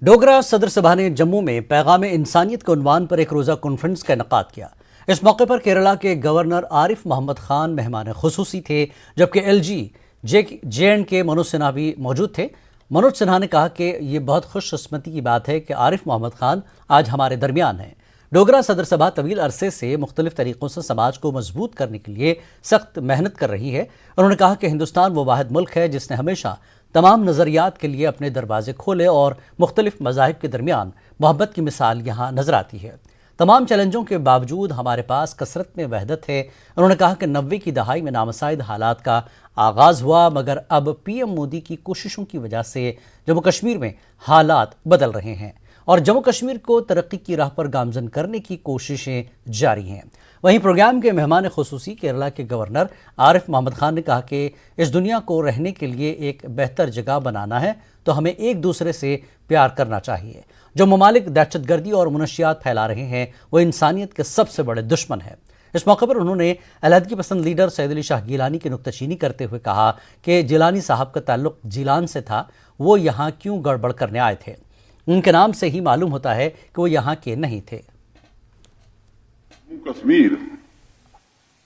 डोगरा सदर सभा ने जम्मू में पैगाम इंसानियत के उन्वान पर एक रोज़ा कॉन्फ्रेंस का इनेकाद किया। इस मौके पर केरला के गवर्नर आरिफ मोहम्मद खान मेहमान खुसूसी थे, जबकि LG J&K मनोज सिन्हा भी मौजूद थे। मनोज सिन्हा ने कहा कि ये बहुत खुशकिस्मती की बात है कि आरिफ मोहम्मद खान आज हमारे दरमियान हैं। डोगरा सदर सभा तवील अरसे से मुख्तलिफ तरीक़ों से समाज को मजबूत करने के लिए सख्त मेहनत कर रही है। उन्होंने कहा कि हिंदुस्तान वो वाहिद मुल्क है जिसने हमेशा तमाम नज़रियात के लिए अपने दरवाजे खोले और मुख्तलिफ मज़ाहिब के दरमियान मोहब्बत की मिसाल यहाँ नजर आती है। तमाम चैलेंजों के बावजूद हमारे पास कसरत में वहदत है। उन्होंने कहा कि 90 की दहाई में नामसाइद हालात का आगाज़ हुआ, मगर अब PM मोदी की कोशिशों की वजह से जम्मू कश्मीर में हालात बदल रहे हैं और जम्मू कश्मीर को तरक्की की राह पर गामजन करने की कोशिशें जारी हैं। वहीं प्रोग्राम के मेहमान खुसूसी केरला के गवर्नर आरिफ मोहम्मद खान ने कहा कि इस दुनिया को रहने के लिए एक बेहतर जगह बनाना है तो हमें एक दूसरे से प्यार करना चाहिए। जो ममालिक दहशतगर्दी और मुनशियात फैला रहे हैं वो इंसानियत के सबसे बड़े दुश्मन है। इस मौके पर उन्होंने अलहदगी पसंद लीडर सैयद अली शाह गिलानी की नुक्ताचीनी करते हुए कहा कि जिलानी साहब का ताल्लुक जिलान से था, वो यहाँ क्यों गड़बड़ करने आए थे। उनके नाम से ही मालूम होता है कि वो यहाँ के नहीं थे। जम्मू कश्मीर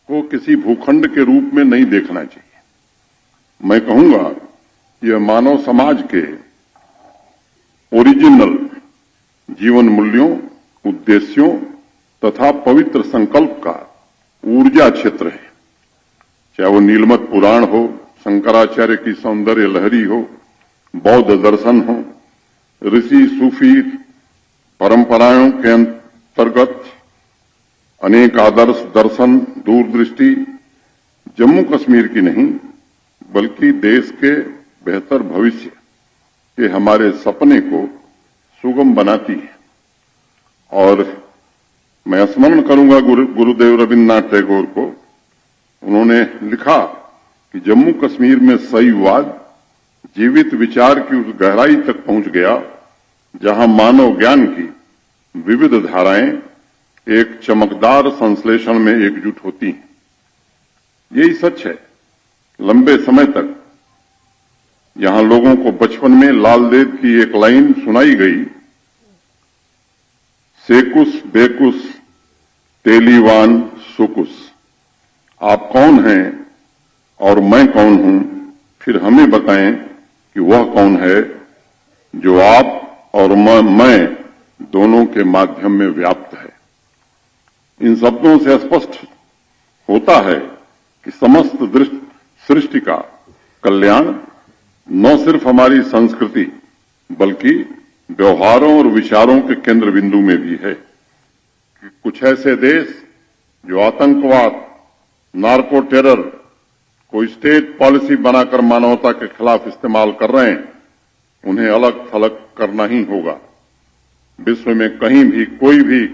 को किसी भूखंड के रूप में नहीं देखना चाहिए। मैं कहूंगा यह मानव समाज के ओरिजिनल जीवन मूल्यों, उद्देश्यों तथा पवित्र संकल्प का ऊर्जा क्षेत्र है। चाहे वो नीलमत पुराण हो, शंकराचार्य की सौंदर्य लहरी हो, बौद्ध दर्शन हो, ऋषि सूफी परंपराओं के अंतर्गत अनेक आदर्श, दर्शन, दूरदृष्टि जम्मू कश्मीर की नहीं बल्कि देश के बेहतर भविष्य के हमारे सपने को सुगम बनाती है। और मैं स्मरण करूंगा गुरुदेव रविन्द्रनाथ टैगोर को। उन्होंने लिखा कि जम्मू कश्मीर में सहीवाद जीवित विचार की उस गहराई तक पहुंच गया जहां मानव ज्ञान की विविध धाराएं एक चमकदार संश्लेषण में एकजुट होती हैं। यही सच है। लंबे समय तक यहां लोगों को बचपन में लाल देव की एक लाइन सुनाई गई, सेकुस बेकुस तेलीवान सुकुस। आप कौन हैं और मैं कौन हूं, फिर हमें बताएं कि वह कौन है जो आप और मैं दोनों के माध्यम में व्याप्त है। इन शब्दों से स्पष्ट होता है कि समस्त सृष्टि का कल्याण न सिर्फ हमारी संस्कृति बल्कि व्यवहारों और विचारों के केंद्र बिंदु में भी है। कि कुछ ऐसे देश जो आतंकवाद, नार्को टेरर को स्टेट पॉलिसी बनाकर मानवता के खिलाफ इस्तेमाल कर रहे हैं, उन्हें अलग थलग करना ही होगा। विश्व में कहीं भी कोई भी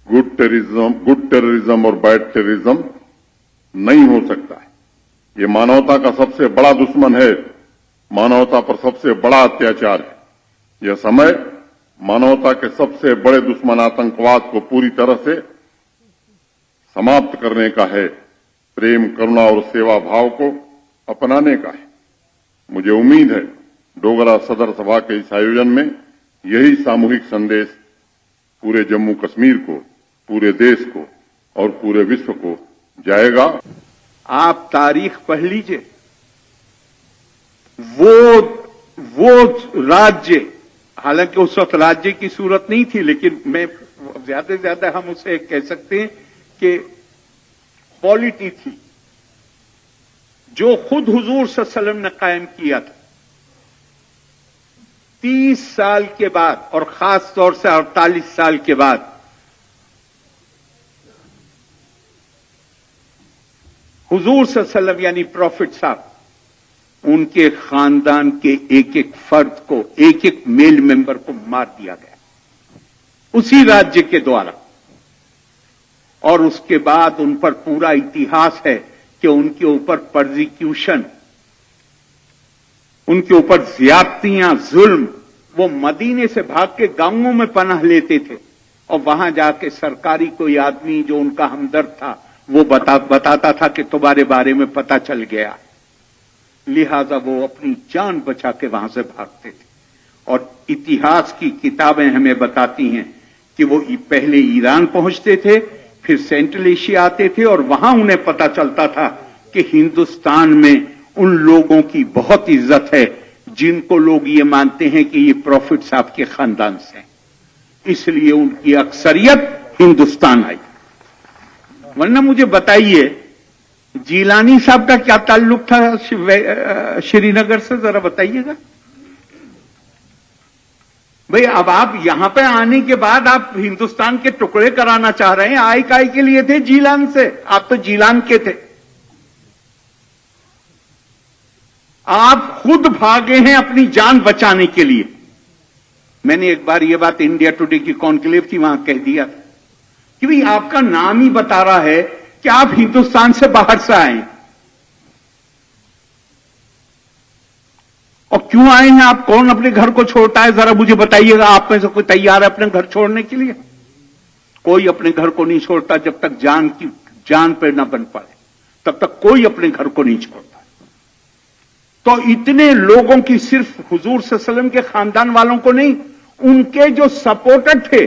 गुड टेररिज्म और बैड टेररिज्म नहीं हो सकता है। ये मानवता का सबसे बड़ा दुश्मन है, मानवता पर सबसे बड़ा अत्याचार है। यह समय मानवता के सबसे बड़े दुश्मन आतंकवाद को पूरी तरह से समाप्त करने का है, प्रेम, करुणा और सेवा भाव को अपनाने का है। मुझे उम्मीद है डोगरा सदर सभा के इस आयोजन में यही सामूहिक संदेश पूरे जम्मू कश्मीर को, पूरे देश को और पूरे विश्व को जाएगा। आप तारीख पढ़ लीजिए। वो राज्य, हालांकि उस वक्त राज्य की सूरत नहीं थी, लेकिन मैं ज्यादा से ज्यादा हम उसे कह सकते हैं कि पॉलिटी थी, जो खुद हुजूर सल्लल्लाहु अलैहि वसल्लम ने कायम किया था। 30 साल के बाद और खास तौर से 48 साल के बाद हुजूर सल्लल्लाहु अलैहि वसल्लम यानी प्रॉफिट साहब, उनके खानदान के एक एक फर्द को, एक एक मेल मेंबर को मार दिया गया उसी राज्य के द्वारा। और उसके बाद उन पर पूरा इतिहास है कि उनके ऊपर परसिक्यूशन, उनके ऊपर ज्यादतियां, जुल्म। वो मदीने से भाग के गांवों में पनाह लेते थे और वहां जाके सरकारी कोई आदमी जो उनका हमदर्द था वो बताता था कि तुम्हारे बारे में पता चल गया, लिहाजा वो अपनी जान बचा के वहां से भागते थे। और इतिहास की किताबें हमें बताती हैं कि वो पहले ईरान पहुंचते थे, फिर सेंट्रल एशिया आते थे और वहां उन्हें पता चलता था कि हिंदुस्तान में उन लोगों की बहुत इज्जत है जिनको लोग ये मानते हैं कि ये प्रॉफिट साहब के खानदान से हैं, इसलिए उनकी अक्सरियत हिंदुस्तान आई। वरना मुझे बताइए जिलानी साहब का क्या ताल्लुक था श्रीनगर से, जरा बताइएगा भाई। अब आप यहां पे आने के बाद आप हिंदुस्तान के टुकड़े कराना चाह रहे हैं, आय काय के लिए थे जीलान से, आप तो जीलान के थे। आप खुद भागे हैं अपनी जान बचाने के लिए। मैंने एक बार यह बात इंडिया टुडे की कॉन्क्लेव थी वहां कह दिया कि भाई आपका नाम ही बता रहा है कि आप हिंदुस्तान से बाहर से आए, और क्यों आए हैं आप, कौन अपने घर को छोड़ता है, जरा मुझे बताइएगा। आप में से कोई तैयार है अपने घर छोड़ने के लिए? कोई अपने घर को नहीं छोड़ता जब तक जान पे ना बन पाए, तब तक कोई अपने घर को नहीं छोड़ता। तो इतने लोगों की सिर्फ हुजूर सल्लल्लाहु अलैहि वसल्लम के खानदान वालों को नहीं, उनके जो सपोर्टर थे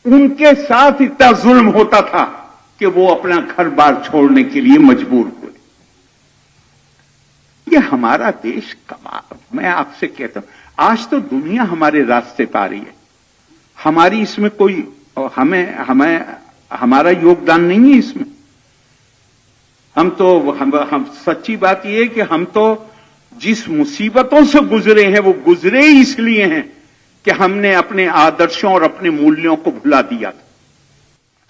उनके साथ इतना जुल्म होता था कि वो अपना घर बार छोड़ने के लिए मजबूर हुए। ये हमारा देश कमाल। मैं आपसे कहता हूं आज तो दुनिया हमारे रास्ते पे आ रही है, हमारी इसमें कोई हमारा योगदान नहीं है इसमें। हम सच्ची बात यह है कि हम तो जिस मुसीबतों से गुजरे हैं वो गुजरे इसलिए हैं कि हमने अपने आदर्शों और अपने मूल्यों को भुला दिया था।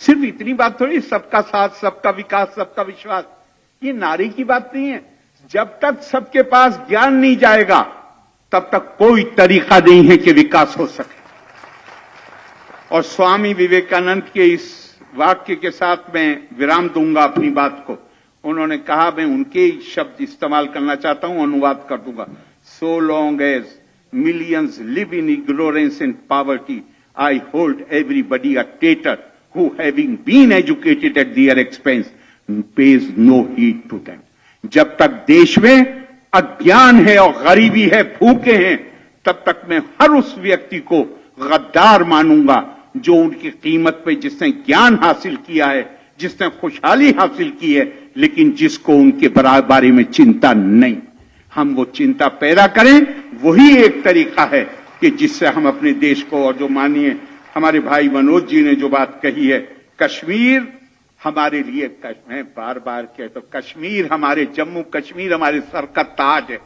सिर्फ इतनी बात थोड़ी, सबका साथ, सबका विकास, सबका विश्वास, ये नारे की बात नहीं है। जब तक सबके पास ज्ञान नहीं जाएगा तब तक कोई तरीका नहीं है कि विकास हो सके। और स्वामी विवेकानंद के इस वाक्य के साथ मैं विराम दूंगा अपनी बात को। उन्होंने कहा, मैं उनके ही शब्द इस्तेमाल करना चाहता हूं, अनुवाद कर दूंगा। So long as millions live in ignorance and poverty, I hold everybody a traitor who, having been educated at their expense, pays no heed to them. जब तक देश में अज्ञान है और गरीबी है, भूखे हैं, तब तक मैं हर उस व्यक्ति को गद्दार मानूंगा जो उनकी कीमत पे, जिसने ज्ञान हासिल किया है, जिसने खुशहाली हासिल की है, लेकिन जिसको उनके बारे में चिंता नहीं। हम वो चिंता पैदा करें, वही एक तरीका है कि जिससे हम अपने देश को, और जो मानिए हमारे भाई मनोज जी ने जो बात कही है, कश्मीर हमारे लिए, मैं बार बार कहता हूं, कश्मीर हमारे, जम्मू कश्मीर हमारे सर का ताज है।